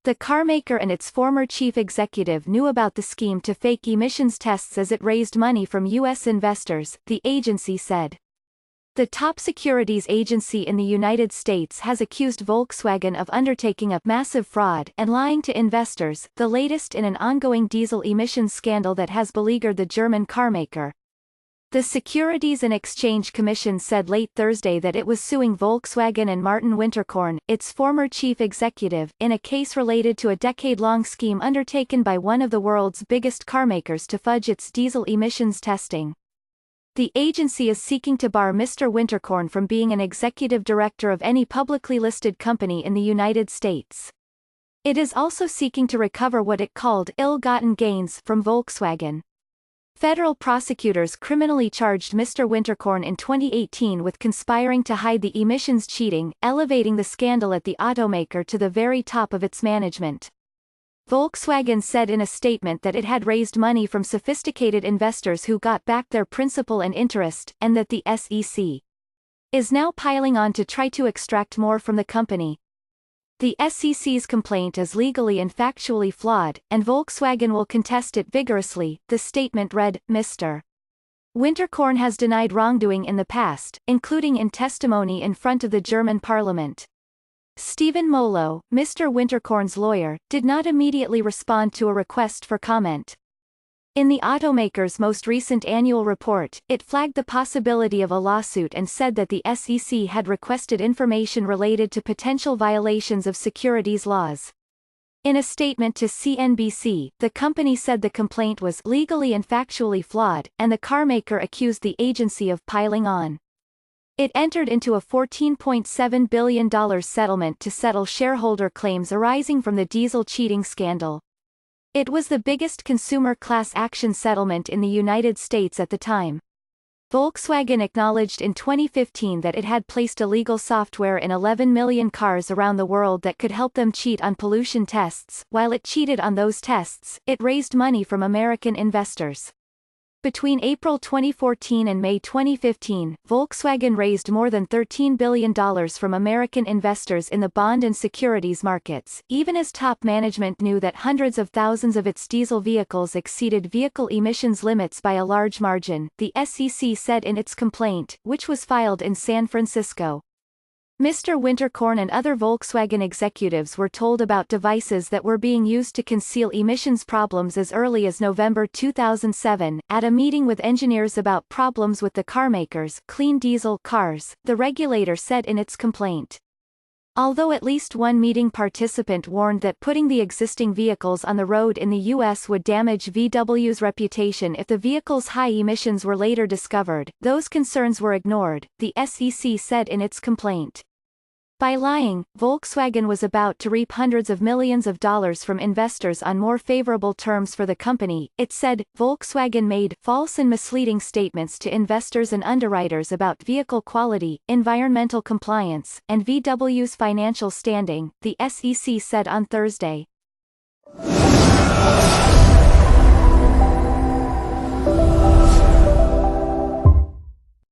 The carmaker and its former chief executive knew about the scheme to fake emissions tests as it raised money from U.S. investors, the agency said. The top securities agency in the United States has accused Volkswagen of undertaking a massive fraud and lying to investors, the latest in an ongoing diesel emissions scandal that has beleaguered the German carmaker. The Securities and Exchange Commission said late Thursday that it was suing Volkswagen and Martin Winterkorn, its former chief executive, in a case related to a decade-long scheme undertaken by one of the world's biggest carmakers to fudge its diesel emissions testing. The agency is seeking to bar Mr. Winterkorn from being an executive director of any publicly listed company in the United States. It is also seeking to recover what it called ill-gotten gains from Volkswagen. Federal prosecutors criminally charged Mr. Winterkorn in 2018 with conspiring to hide the emissions cheating, elevating the scandal at the automaker to the very top of its management. Volkswagen said in a statement that it had raised money from sophisticated investors who got back their principal and interest, and that the S.E.C. is now piling on to try to extract more from the company. The S.E.C's complaint is legally and factually flawed, and Volkswagen will contest it vigorously, the statement read. Mr. Winterkorn has denied wrongdoing in the past, including in testimony in front of the German parliament. Stephen Molo, Mr. Winterkorn's lawyer, did not immediately respond to a request for comment. In the automaker's most recent annual report, it flagged the possibility of a lawsuit and said that the S.E.C. had requested information related to potential violations of securities laws. In a statement to CNBC, the company said the complaint was legally and factually flawed, and the carmaker accused the agency of piling on. It entered into a $14.7 billion settlement to settle shareholder claims arising from the diesel cheating scandal. It was the biggest consumer class action settlement in the United States at the time. Volkswagen acknowledged in 2015 that it had placed illegal software in 11 million cars around the world that could help them cheat on pollution tests. While it cheated on those tests, it raised money from American investors. Between April 2014 and May 2015, Volkswagen raised more than $13 billion from American investors in the bond and securities markets, even as top management knew that hundreds of thousands of its diesel vehicles exceeded vehicle emissions limits by a large margin, the S.E.C. said in its complaint, which was filed in San Francisco. Mr. Winterkorn and other Volkswagen executives were told about devices that were being used to conceal emissions problems as early as November 2007, at a meeting with engineers about problems with the carmakers' clean diesel cars, the regulator said in its complaint. Although at least one meeting participant warned that putting the existing vehicles on the road in the U.S. would damage VW's reputation if the vehicle's high emissions were later discovered, those concerns were ignored, the S.E.C. said in its complaint. By lying, Volkswagen was about to reap hundreds of millions of dollars from investors on more favorable terms for the company, it said. Volkswagen made false and misleading statements to investors and underwriters about vehicle quality, environmental compliance, and VW's financial standing, the S.E.C. said on Thursday.